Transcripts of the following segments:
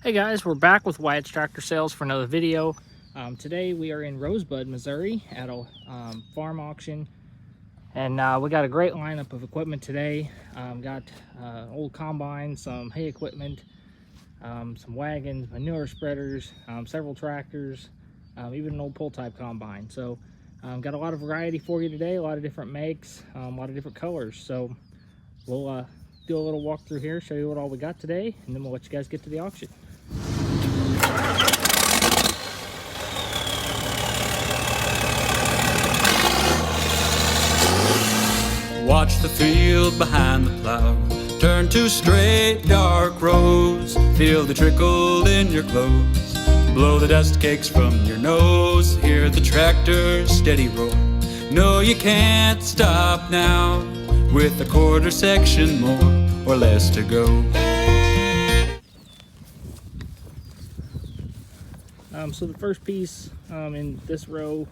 Hey guys, we're back with Wyatt's Tractor Sales for another video. Today we are in Rosebud, Missouri at a farm auction, and we got a great lineup of equipment today. Got old combine, some hay equipment, some wagons, manure spreaders, several tractors, even an old pull type combine. So got a lot of variety for you today, a lot of different makes, a lot of different colors. So we'll do a little walkthrough here, show you what all we got today, and then we'll let you guys get to the auction. Watch the field behind the plow, turn to straight dark rows, feel the trickle in your clothes, blow the dust cakes from your nose, hear the tractor's steady roar. No, you can't stop now, with a quarter section more or less to go. So the first piece in this row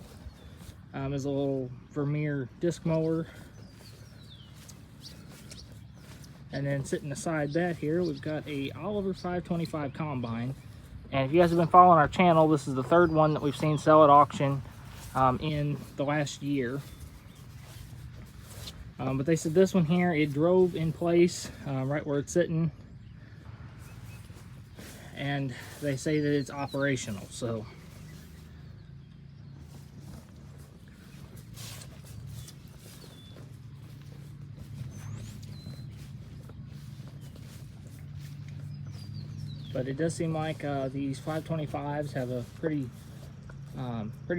is a little Vermeer disc mower. And then sitting aside that here, we've got a Oliver 525 combine. And if you guys have been following our channel, this is the third one that we've seen sell at auction in the last year. But they said this one here, it drove in place right where it's sitting. And they say that it's operational, so. But it does seem like these 525s have a pretty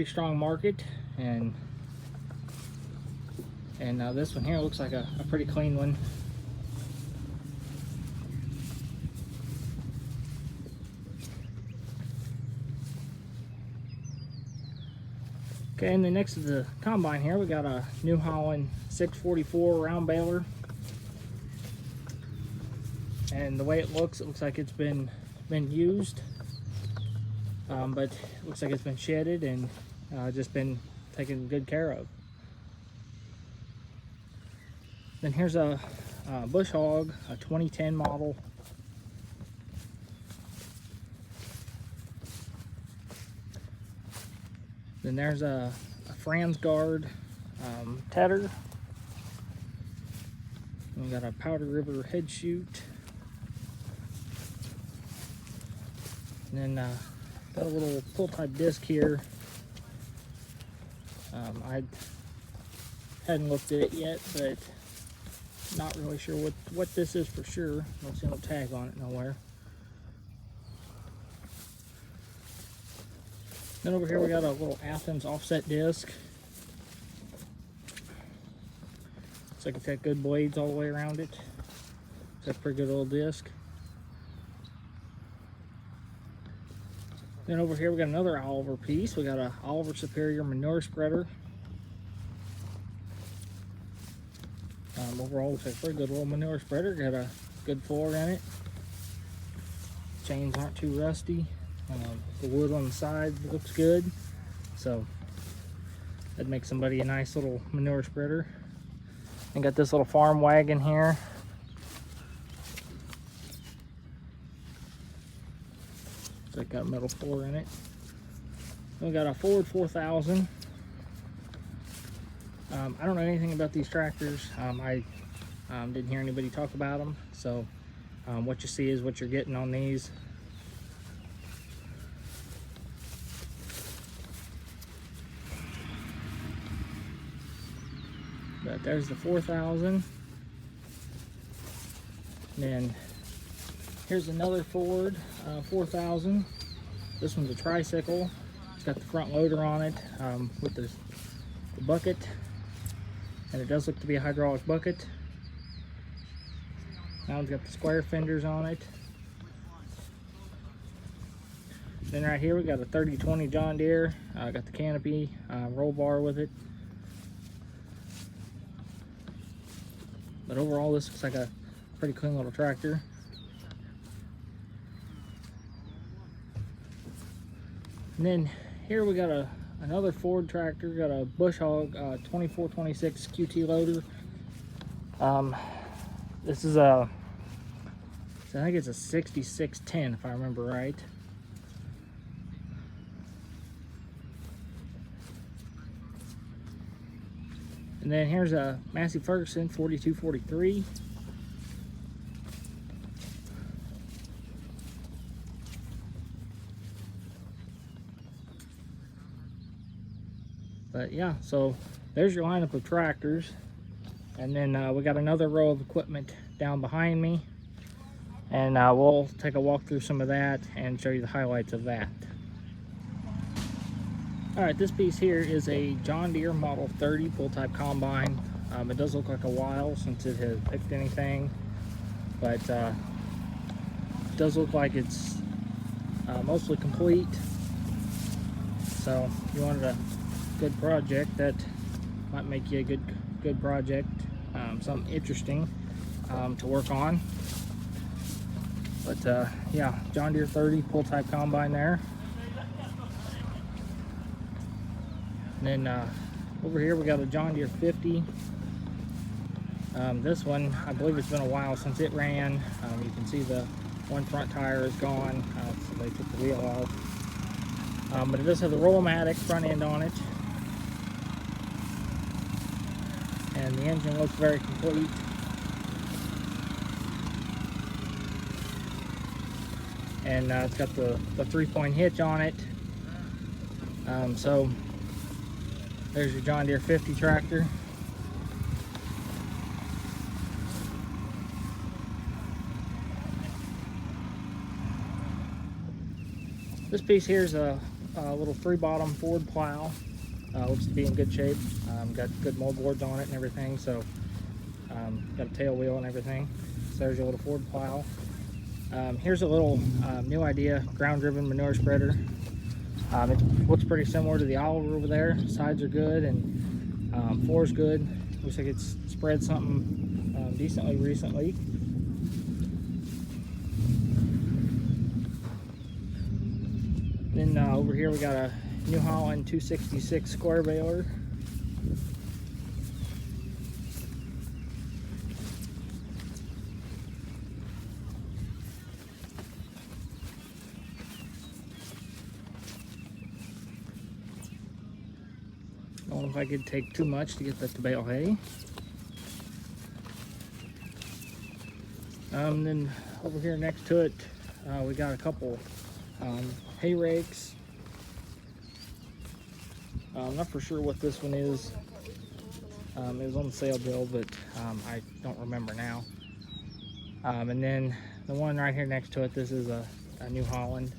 strong market, and this one here looks like a pretty clean one. Okay, and then next to the combine here, we got a New Holland 644 round baler. And the way it looks like it's been used, but it looks like it's been shedded and just been taken good care of. Then here's a Bush Hog, a 2010 model. Then there's a Franz Guard tedder. We got a Powder River head chute. And then got a little pull type disc here. I hadn't looked at it yet, but not really sure what this is for sure. I don't see no tag on it nowhere. Then over here we got a little Athens offset disc. Looks like it's got good blades all the way around it. It's a pretty good old disc. Then over here we got another Oliver piece. We got a Oliver Superior Manure Spreader. Overall looks like a pretty good little manure spreader. Got a good floor in it. Chains aren't too rusty. The wood on the side looks good. So that'd make somebody a nice little manure spreader. And got this little farm wagon here. So it got a metal floor in it. We got a Ford 4000. I don't know anything about these tractors. I didn't hear anybody talk about them. So what you see is what you're getting on these. But there's the 4000. Then here's another Ford 4000. This one's a tricycle. It's got the front loader on it with the bucket, and it does look to be a hydraulic bucket. That one's got the square fenders on it. Then right here we got a 3020 John Deere. Got the canopy, roll bar with it. But overall this looks like a pretty clean little tractor. And then here we got another Ford tractor. Got a Bush Hog 2426 QT loader. This is a I think it's a 6610 if I remember right. And then here's a Massey Ferguson 4243. But yeah, so there's your lineup of tractors. And then we got another row of equipment down behind me. And we'll take a walk through some of that and show you the highlights of that. Alright, this piece here is a John Deere Model 30 full-type combine. It does look like a while since it has picked anything, but it does look like it's mostly complete. So if you wanted a good project, that might make you a good project, something interesting to work on. But yeah, John Deere 30 full-type combine there. And then over here we got a John Deere 50. This one, I believe it's been a while since it ran. You can see the one front tire is gone, so they took the wheel off. But it does have the Roll-O-Matic front end on it. And the engine looks very complete. And it's got the 3-point hitch on it. So there's your John Deere 50 tractor. This piece here is a little 3-bottom Ford plow. Looks to be in good shape. Got good moldboards on it and everything. So got a tail wheel and everything. So there's your little Ford plow. Here's a little new idea ground-driven manure spreader. It looks pretty similar to the Oliver over there. Sides are good and floor's good. Looks like it's spread something decently recently. Then over here we got a New Holland 266 square baler. Don't look like it'd take too much to get that to bale hay. Then over here next to it, we got a couple hay rakes. I'm not for sure what this one is. It was on the sale bill, but I don't remember now. And then the one right here next to it, this is a New Holland.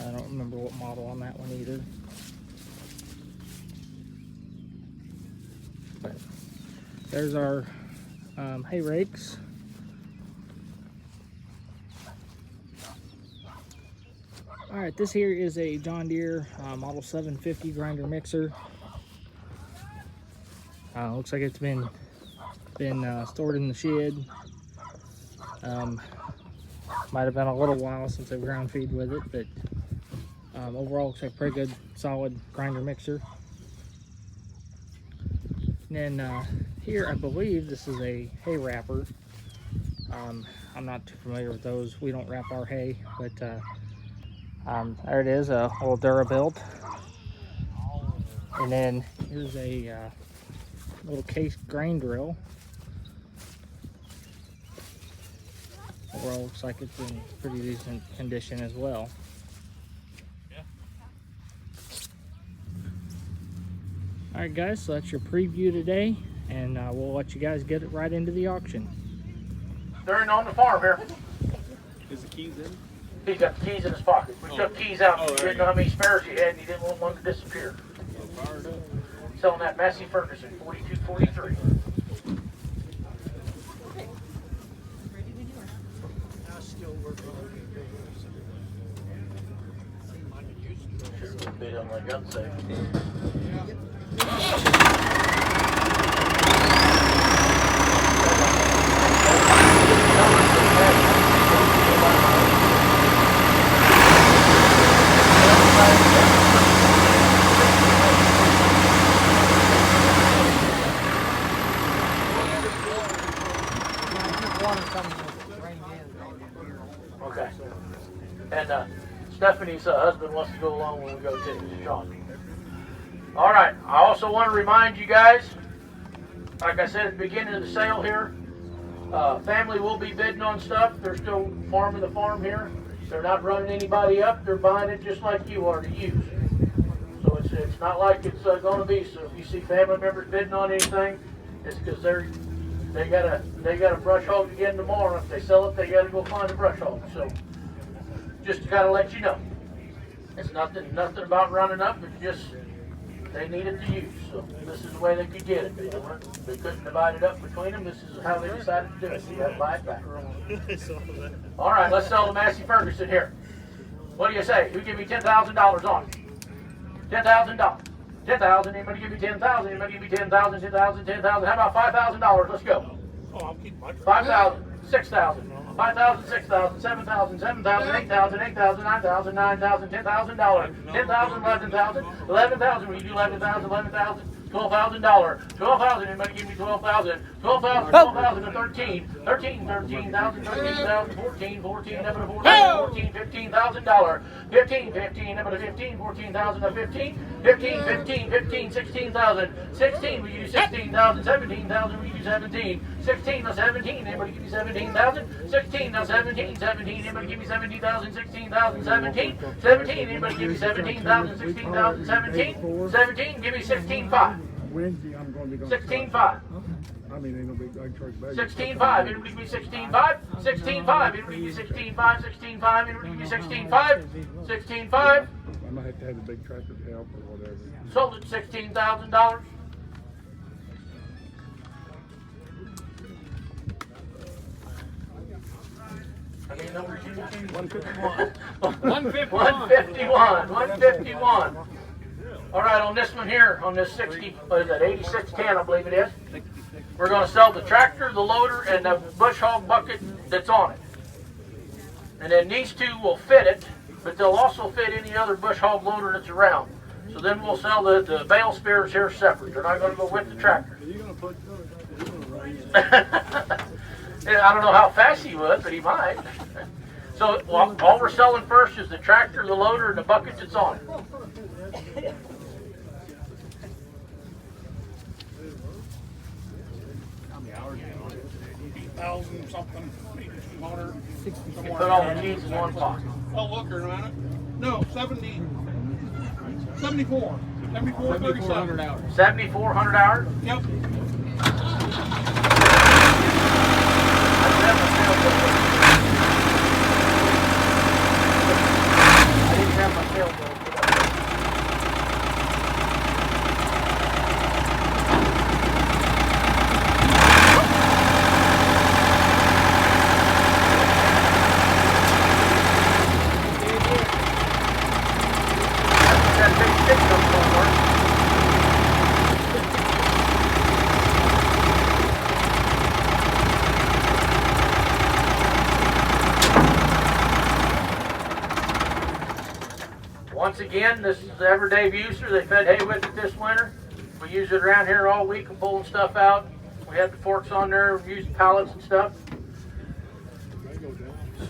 I don't remember what model on that one either. But there's our hay rakes. Alright, this here is a John Deere Model 750 grinder mixer. Looks like it's been stored in the shed. Might have been a little while since I ground feed with it, but overall looks like a pretty good solid grinder mixer. And then here I believe this is a hay wrapper. I'm not too familiar with those. We don't wrap our hay, but there it is, a little Durabuilt. And then here's a little case grain drill. Overall looks like it's in pretty decent condition as well. Alright guys, so that's your preview today, and we'll let you guys get it right into the auction. They're on the farm here. Is the keys in? He's got the keys in his pocket. We took keys out. He didn't know how many spares he had, and he didn't want one to disappear. Fired up. Selling that Massey Ferguson 4243. Sure, bid on my gun safe. Okay. And Stephanie's husband wants to go along when we go too, Sean. All right. I also want to remind you guys, like I said at the beginning of the sale here, family will be bidding on stuff. They're still farming the farm here. They're not running anybody up. They're buying it just like you are to use. So it's not like it's going to be. So if you see family members bidding on anything, it's because they got a brush hog again tomorrow. If they sell it, they got to go find a brush hog. So just to kind of let you know, it's nothing about running up. It's just they need it to use. So this is the way they could get it. They couldn't divide it up between them. This is how they decided to do it. So you got to buy it back. All right, let's sell the Massey Ferguson here. What do you say? Who give me $10,000 on it? $10,000. 10,000. Anybody give me 10,000? Anybody give me 10,000? 10,000. 10,000. How about $5,000? Let's go. Oh, I'll keep my 5,000. 6,000. 5,000, 6,000, 7,000, 7,000, 8,000, 8,000, 9,000, 9,000, $10,000, 10,000, 11,000, 11,000. When you do 11,000, 11,000, $12,000, 12,000. Anybody give me 12,000? 12,000, 12,000 to 13, 13, 13,000, 13,000, 14, 14, number 14, 14, $15,000, 15, 15, number 15, 14,000 to 15, 15, 15, 15, 16,000, 16. Will you do 16,000? 17,000. Will you do 17? 16 to 17. Anybody give me 17,000? 16 to 17, 17. Anybody give me 17,000? 16,000, 17, 17. Anybody give me 17,000? 16,000, 17, 17. Give me 16,500. Wednesday, I'm going to be going 16,500. I mean, ain't no big charge back. 16,500. Anybody give me 16,500? 16,500. Anybody give me 16,500? 16,500. Anybody give me 16,500? 16,500. I might have to have the big tractor to help or whatever. Sold it $16,000. How many numbers you got? 151. 151. 151. All right, on this one here, on this 60, what is that, 8610, I believe it is. We're going to sell the tractor, the loader, and the bush hog bucket that's on it. And then these two will fit it, but they'll also fit any other bush hog loader that's around. So then we'll sell the bale spears here separate. They're not going to go with the tractor. Are you going to put I don't know how fast he would, but he might. So all we're selling first is the tractor, the loader, and the bucket that's on it. How many hours on it? 8,000 something, 8,200. You put all the keys in one pocket. Oh, look, or not. No, 70. 74. 74, 37. Hours. 7,400 hours? Yep. I didn't have my sailboat. That big stick don't work. Once again, this is the everyday user. They fed hay with it this winter. We use it around here all week and pulling stuff out. We had the forks on there, we used pallets and stuff.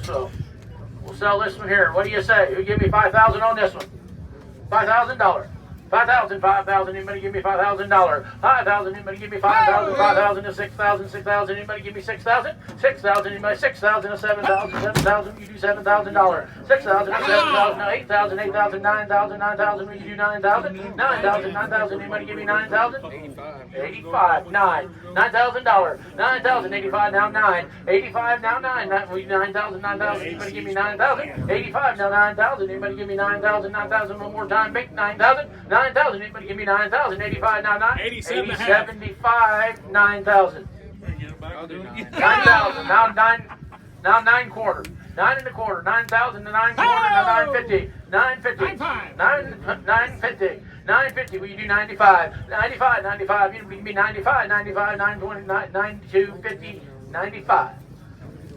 So we'll sell this one here. What do you say? Who give me 5,000 on this one? $5,000. 5,000, 5,000, anybody give me $5,000? 5,000, anybody give me 5,000? 5,000 to 6,000, 6,000, anybody give me 6,000? 6,000, anybody 6,000 to 7,000, 7,000, you do $7,000. 6,000 to 7,000, now 8,000, 8,000, 9,000, 9,000, will you do 9,000? 9,000, 9,000, anybody give me 9,000? 85, 9, $9,000, 9,000, 85, now 9, 85, now 9, we 9,000, 9,000, anybody give me 9,000? 85, now 9,000, anybody give me 9,000, 9,000, one more time, big 9,000, 9,000, anybody give me 9,000, 85, now 9, 87 and a half. 75, 9,000. 9,000, now 9 quarter, 9 and a quarter, 9,000 to 9 quarter, now 950, 950, 950. 950, will you do 95? 95, 95, you can be 95, 95, 920, 92, 50, 95.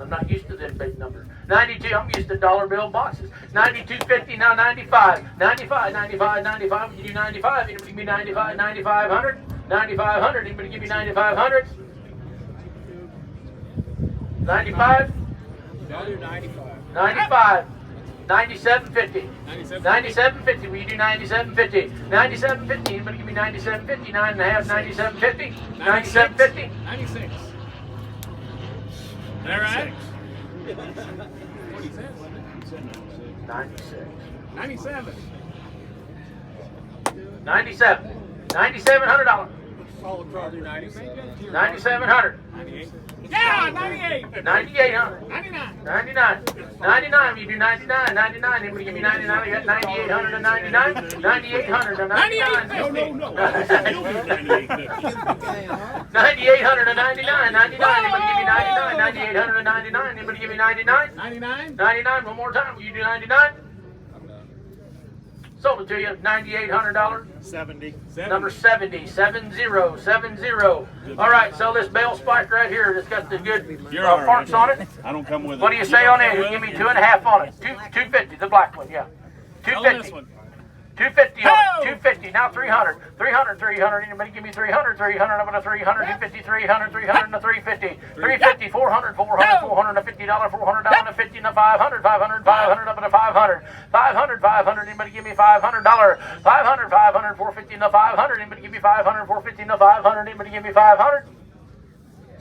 I'm not used to them big numbers. 92, I'm used to dollar bill boxes. 92.50, now 95. 95, 95, 95, will you do 95? Anybody give me 95, 9,500? 9,500, anybody give me 9,500? 95? I'll do 95. 95. 97.50. 97. 97.50. Will you do 97.50? 97.50. Anybody give me 97.50? 9.5. 97.50. 97.50. 96. All right. what he says, wasn't it? 96. 97. 97. $9,700. Follow I'll do 97. 9,700. 98. Yeah, 98. 9,800. 99. 99. 99. You do 99. 99. Anybody give me 99? I got 9,800 and 99. 9,800 and 99. No. 9,800 and 99. 99. Anybody give me 99? 9,800 and 99. Anybody give me 99? 99. 99. One more time. Will you do 99? Sold it to you. $9,800. 70. Number 70. 70. All right, so this bale spike right here that's got the good parts on it. I don't come with What do you say on it? You give me 2.5 on it. 250, the black one, yeah. 250. 250 on it. 250. Now 300. 300. 300. Anybody give me 300? 300. I'm going to 300. 250. 300. 300 and a 350. 350. 400. 400. 400 and $50. 400 down to 50 and a 500. 500. 500 up to 500. 500. 500. Anybody give me $500? 500. 500. 450 and a 500. Anybody give me 500? 450 and a 500. Anybody give me 500?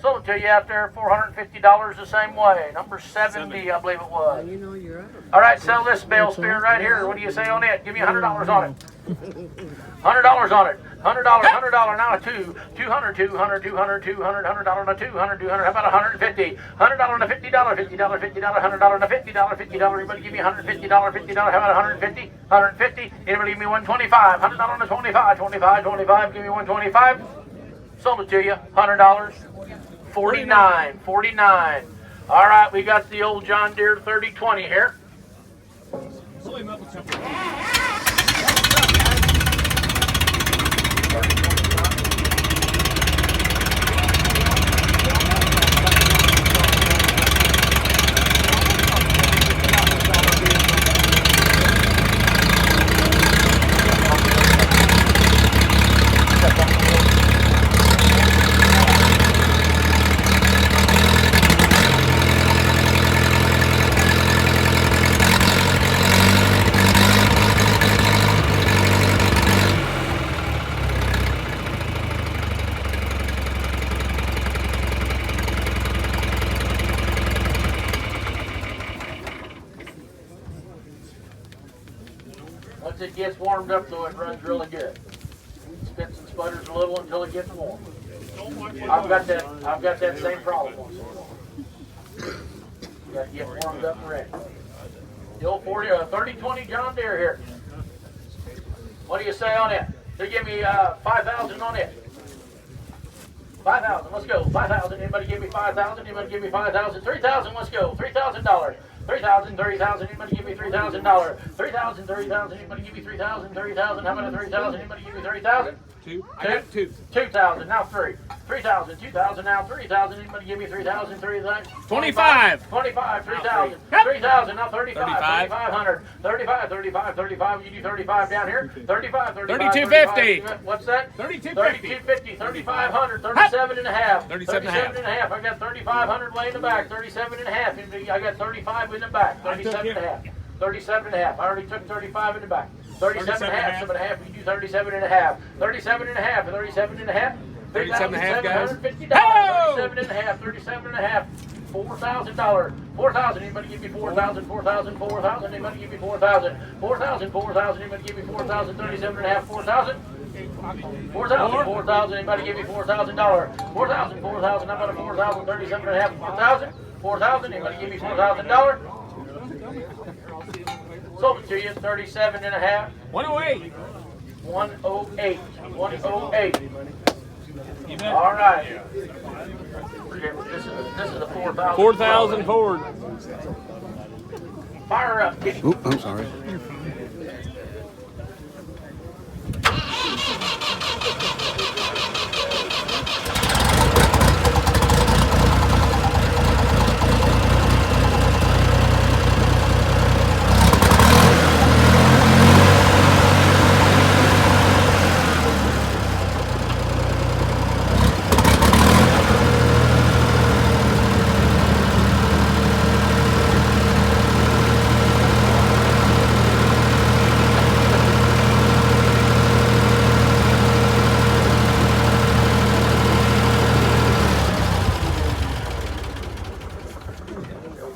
Sold it to you out there, $450 the same way. Number 70, I believe it was. You know you're out. All right, sell this bale spear right here. What do you say on it? Give me $100 on it. $100 on it. $100. Now a 2. 200. 200. 200. 200. $100 and a 200. 200. How about 150? $100 and a $50. $50. $50. $100 and a $50. $50. Anybody give me $150? $50. How about 150? 150. Anybody give me 125? $100 and a 25. 25. 25. Give me 125. Sold it to you. $100. 49. 49. All right, we got the old John Deere 3020 here. Once it gets warmed up, though, it runs really good. Spins and sputters a little until it gets warm. I've got that same problem. You got to get warmed up and ready. The old 3020 John Deere here. What do you say on it? They give me 5,000 on it. 5,000. Let's go. 5,000. Anybody give me 5,000? Anybody give me 5,000? 3,000. Let's go. $3,000. 3,000, 3,000, anybody give me $3,000? 3,000, 3,000, anybody give me 3,000? 3,000, how about a 3,000? Anybody give me 3,000? Two. I got two. 2,000, now 3. 3,000, 2,000, now 3,000. Anybody give me 3,000? 3,000. 25. 25, 3,000. 3,000, now 35. 35. 3,500. 35, 35, 35. You do 35 down here. 35, 35. 32.50. What's that? 32.50. 32.50. 3,500. 37 and a half. 37 and a half. I got 3,500 way in the back. 37 and a half. I got 35 in the back. 37 and a half. 37 and a half. I already took 35 in the back. 37 and a half. 7 and a half. You do 37 and a half. 37 and a half. 37 and a half. 37 and a half, guys. $37 and a half. 37 and a half. $4,000. 4,000. Anybody give me 4,000? 4,000. 4,000. Anybody give me 4,000? 4,000. 4,000. Anybody give me 4,000? 37 and a half. 4,000. 4,000. 4,000. Anybody give me $4,000? 4,000. 4,000. How about a 4,000? 37 and a half. 4,000. 4,000. Anybody give me $4,000? Sold it to you. 37 and a half. 108. 108. 108. All right. This is a 4,000. 4,000 Ford. Fire up, Kitty. Oop, I'm sorry.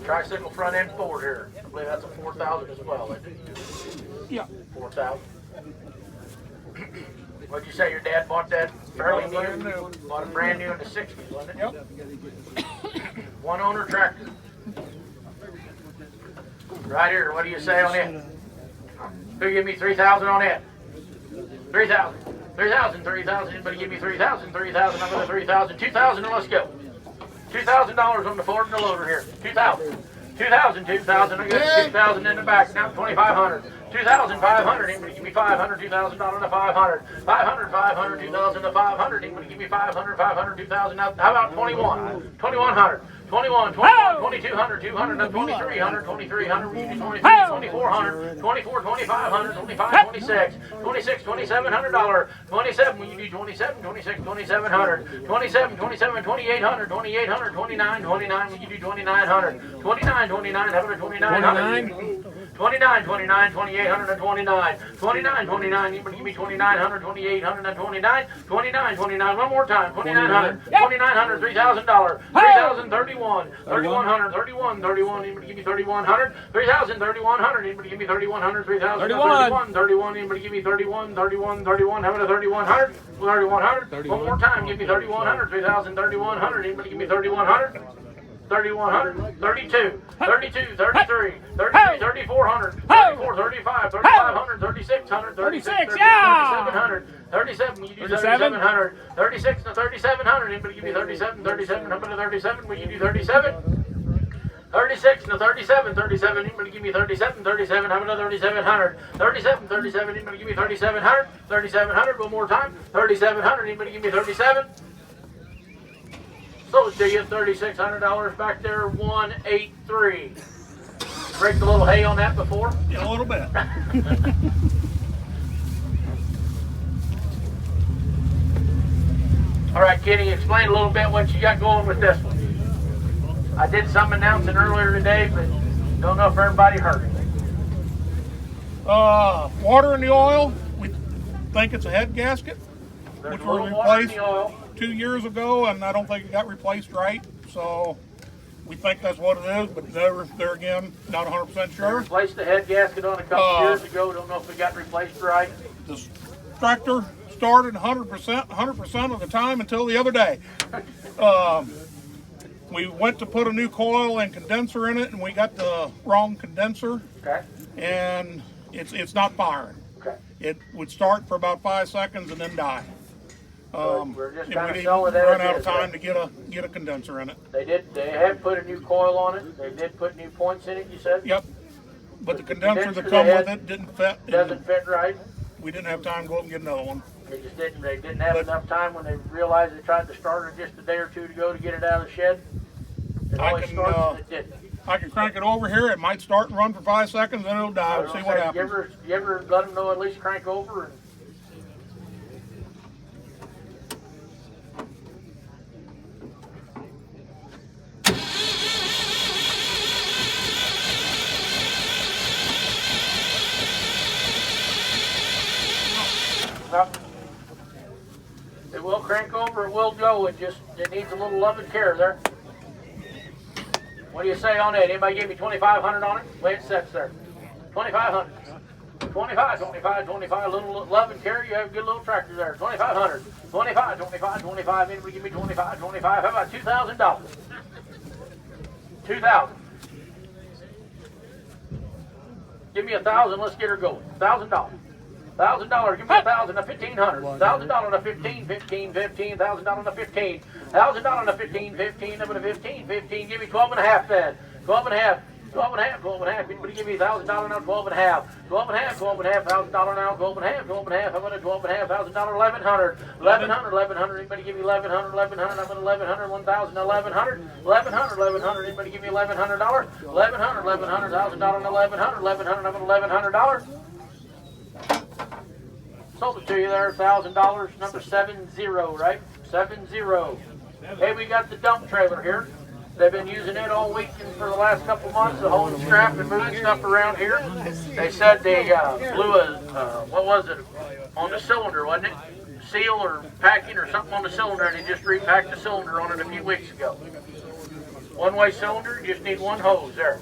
tricycle front end Ford here. I believe that's a 4,000 as well, isn't it? Yeah. 4,000. What'd you say? Your dad bought that fairly Brand new? new. Bought it brand new in the 60s, wasn't it? Yep. One owner tractor. Right here. What do you say on it? Who give me 3,000 on it? 3,000. 3,000. 3,000. Anybody give me 3,000? 3,000. I'm going to 3,000. 2,000 and let's go. $2,000 on the Ford and the loader here. 2,000. 2,000. 2,000. I got 2,000 in the back. Now 2,500. 2,500. Anybody give me 500? $2,000 to 500. 500. 500. 2,000 to 500. Anybody give me 500? 500. 2,000. Now how about 21? 2,100. 21, 21, 2,200, 200, 2,300, 2,300, 2,400, 24, 2,500, 25, 26, 26, $2,700, 27, when you do 27, 26, 2,700, 27, 27, 2,800, 2,800, 29, 29, when you do 2,900, 29, 29, how about 2,900? 29, 29, 2,800 and 29, 29, 29, anybody give me 2,900, 2,800 and 29, 29, 29, one more time, 2,900, 2,900, $3,000, 3,031, 3,100, 31, 31, anybody give me 3,100, 3,000, 3,100, anybody give me 3,100, 3,000, 31, 31, anybody give me 31, 31, 31, how about 3,100, 3,100, one more time, give me 3,100, 3,000, 3,100, anybody give me 3,100, 3,100, 32, 32, 33, 33, 3,400, 34, 35, 3,500, 3,600, 36, 3,700, 37, you do 3,700, 36 to 3,700, anybody give me 37, 37, how about 37, will you do 37? 36 to 37, 37, anybody give me 37, 37, how about 3,700, 37, 37, anybody give me 3,700, 3,700, one more time, 3,700, anybody give me 37? So do you $3,600 back there? 183. Break a little hay on that before? Yeah, a little bit. All right, Kenny, explain a little bit what you got going with this one. I did some announcing earlier today, but don't know if everybody heard it. Water in the oil. We think it's a head gasket, There's which a was little water in replaced the oil. 2 years ago, and I don't think it got replaced right. So we think that's what it is, but there again, not 100% We sure. replaced the head gasket on a couple years ago. Don't know if it got replaced right. This tractor started 100% of the time until the other day. We went to put a new coil and condenser in it, and we got the wrong condenser, Okay. and it's not firing. Okay. It would start for about 5 seconds and then die. We're just And kind we of didn't selling it run as out of is, time right? to get a condenser in it. They have put a new coil on it. They did put new points in it, you said? Yep. But the condenser that condenser come they with had it didn't fit. and Doesn't fit right. We didn't have time to go up and get another one. They didn't have But- enough time when they realized they tried to start it just a day or two to go to get it out of the shed. It I always can, starts and it didn't. I can crank it over here. It might start and run for 5 seconds, then it'll die. We'll see what happens. You ever let them know at least crank over? And it will crank over, it will go, it needs a little love and care there. What do you say on that? Anybody give me 2,500 on it? Way it sets there. 2,500. 25, 25, 25, a little love and care, you have a good little tractor there. 2,500. 25, 25, 25, anybody give me 25, 25, how about $2,000? 2,000. Give me 1,000, let's get her going. $1,000. $1,000, give me 1,000 to 1,500. $1,000 to 15, 15, 15, $1,000 to 15. $1,000 to 15, 15, up to 15, 15, give me 12 and a half then. 12 and a half. 12 and a half, 12 and a half. Anybody give me $1,000 now? 12 and a half. 12 and a half, 12 and a half. $1,000 now? 12 and a half, 12 and a half. How about a 12 and a half? $1,000, 1,100. 1,100, 1,100. Anybody give me 1,100, 1,100. How about 1,100? 1,000, 1,100. 1,100, 1,100. Anybody give me $1,100? 1,100, 1,100. $1,000 and 1,100. 1,100. How about $1,100? Sold it to you there, $1,000. Number 70, right? 70. Hey, we got the dump trailer here. They've been using it all week and for the last couple months to hold scrap and moving stuff around here. They said they blew a, what was it, on the cylinder, wasn't it? Seal or packing or something on the cylinder, and they just repacked the cylinder on it a few weeks ago. One-way cylinder, you just need one hose there.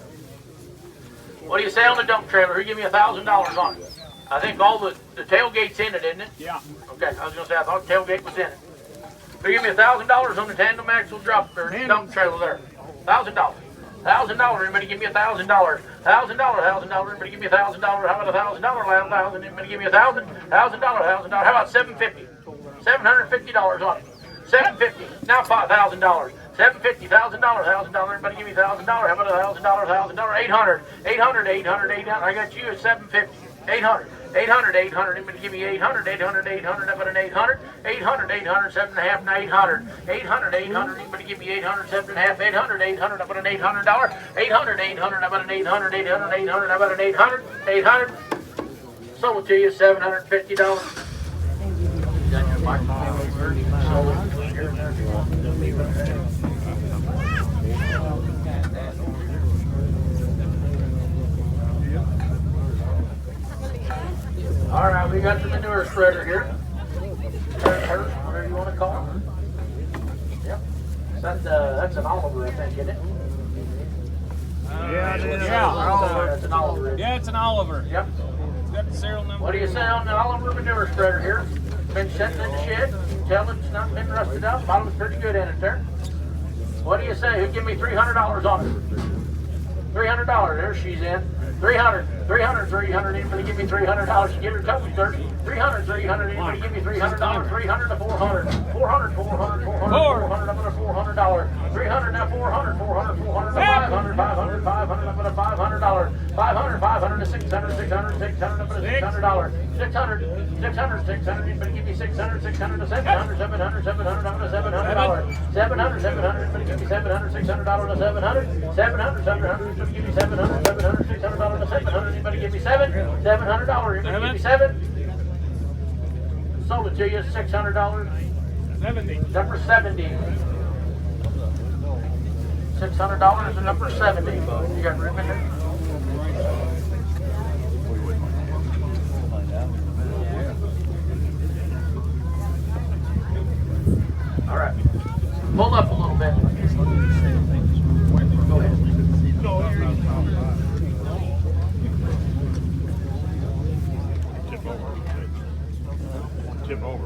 What do you say on the dump trailer? Who give me $1,000 on it? I think all the tailgate's in it, isn't it? Yeah. Okay, I was gonna say I thought the tailgate was in it. Who give me $1,000 on the tandem axle drop or dump trailer there? $1,000. $1,000. Everybody give me $1,000. $1,000. Everybody give me $1,000. How about $1,000? Everybody give me $1,000. $1,000. How about $750? $750 on it. $750. Now $5,000. $750. $1,000. Everybody give me $1,000. How about $1,000? $800. $800. I got you at $750. $800. $800. Anybody give me $800. $800. How about an $800? $800. 7.5 and $800. $800. Anybody give me $800. 7.5. $800. How about an $800? $800. How about an $800? $800. How about an $800? $800. Sold it to you $750. All right, we got the manure spreader here. Whatever you want to call it. Yep. That's an Oliver, I think, isn't it? Yeah, it is. That's an Oliver. Yeah, it's an Oliver. Yep. It's got the serial number. What do you say on the Oliver manure spreader here? Been sitting in the shed. You can tell it's not been rusted out. Bottom's pretty good in it there. What do you say? Who'd give me $300 on it? $300. There she's in. $300. Anybody give me $300? You get her touch, sir. $300. Anybody give me $300? $300 to $400. $400. I'm gonna $400. $300 now. $400 to $500. I'm gonna $500. $500 to $600. $600. I'm gonna $600. $600. Anybody give me $600 to $700. $700. I'm gonna $700. $700. Anybody give me $700. $600 to $700. $700. Anybody give me $700. $600 to $700. Anybody give me $700? Anybody give me $7? Sold it to you, $600. 70. Number 70. $600 and number 70. You got room in there? All right. Pull up a little bit. Go ahead. Tip over.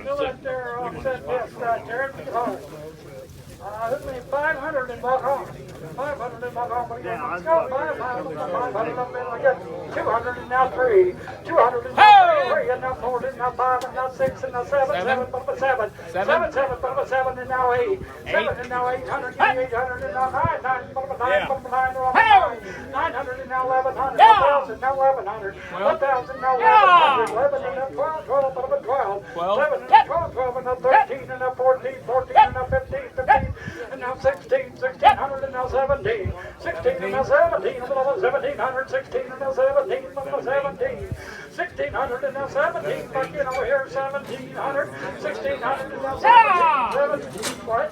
Fill it there, offset this right there. It made 500 in buck home. 500 in buck home. Let's go 500. 500 up in. I got 200 and now 3. 200 and now 3. 3 and now 4 and now 5 and now 6 and now 7. 7 but 7. 7 but 7 and now 8. 7 and now 800. 800 and now 9. 9 but 9 but 9. 900 and now 1100. 1,000 now 1100. 1,000 now 1100. 11 and now 12. 12 but 12. 11 and now 12. 12 and now 13 and now 14. 14 and now 15. 15. And now 16, 1600 and now 17, 16 and now 17, 1700, 16 and now 17, 17, 1600 and now 17, back in over here, 1700, 1600 and now 17, 17, what?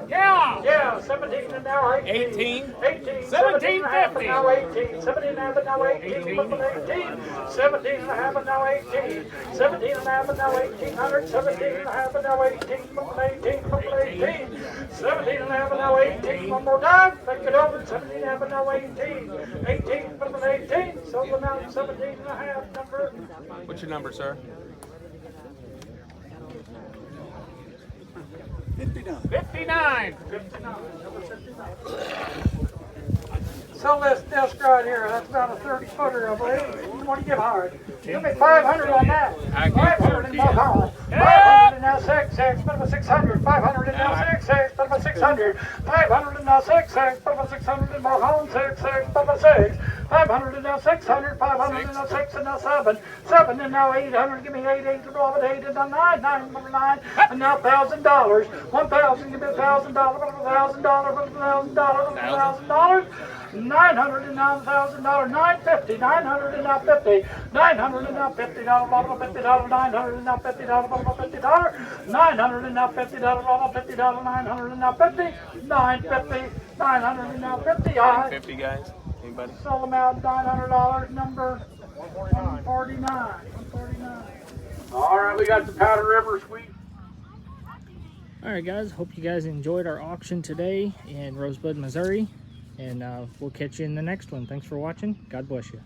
Yeah, 17 and now 18, 18, 17 and a half and now 18, 17 and a half and now 18, 18, 17 and a half and now 18, 17 and a half and now 1800, 17 and a half and now 18, 18, 17 and a half and now 18, one more time, take it over, 17 and a half and now 18, 18, 18, so the amount 17 and a half number. What's your number, sir? 59. Sell this disc right here. That's about a 30-footer, I believe. What do you give hard? Give me 500 on that. 500 and now home. 500 and now 6, 6, but about 600. 500 and now 6, 6, but about 600. 500 and now 6, 6, but about 600 and more home. 6, 6, but about 6. 500 and now 600. 500 and now 6 and now 7. 7 and now 800. Give me 8, 8 to 12, 8 and now 9, 9, 9, and now $1,000. 1,000. Give me $1,000. $1,000. $1,000. 900 and now $1,000, 950, 900 and now 50, 900 and now $50, bottle $50, 900 and now $50, bottle $50, 900 and now $50, bottle $50, 900 and now 50, 950, 900 and now 50, 50 guys. Anybody? Sell them out $900, number 149. All right, we got the Powder River Sweet. All right, guys. Hope you guys enjoyed our auction today in Rosebud, Missouri. And we'll catch you in the next one. Thanks for watching. God bless you.